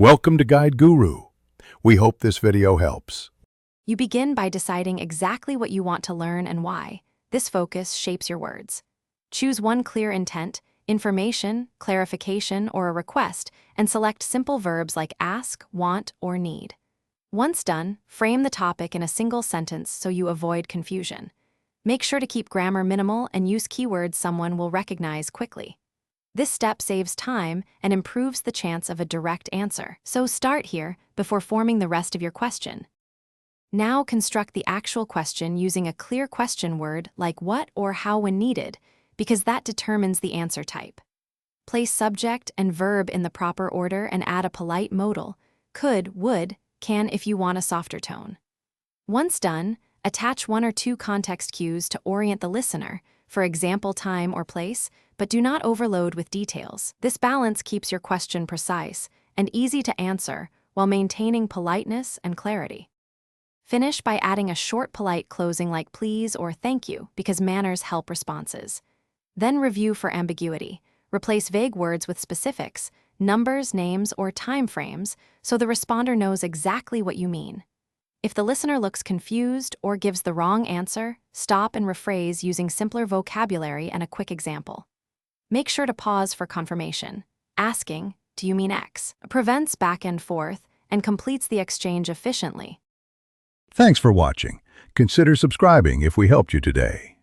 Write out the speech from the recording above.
Welcome to Guide Guru. We hope this video helps. You begin by deciding exactly what you want to learn and why. This focus shapes your words. Choose one clear intent, information, clarification, or a request, and select simple verbs like ask, want, or need. Once done, frame the topic in a single sentence so you avoid confusion. Make sure to keep grammar minimal and use keywords someone will recognize quickly. This step saves time and improves the chance of a direct answer. So start here before forming the rest of your question. Now construct the actual question using a clear question word like what or how when needed, because that determines the answer type. Place subject and verb in the proper order and add a polite modal, could, would, can if you want a softer tone. Once done, attach one or two context cues to orient the listener, for example time or place, but do not overload with details. This balance keeps your question precise and easy to answer while maintaining politeness and clarity. Finish by adding a short polite closing like please or thank you because manners help responses. Then review for ambiguity. Replace vague words with specifics, numbers, names, or time frames so the responder knows exactly what you mean. If the listener looks confused or gives the wrong answer, stop and rephrase using simpler vocabulary and a quick example. Make sure to pause for confirmation. Asking, "Do you mean X?" prevents back and forth and completes the exchange efficiently. Thanks for watching. Consider subscribing if we helped you today.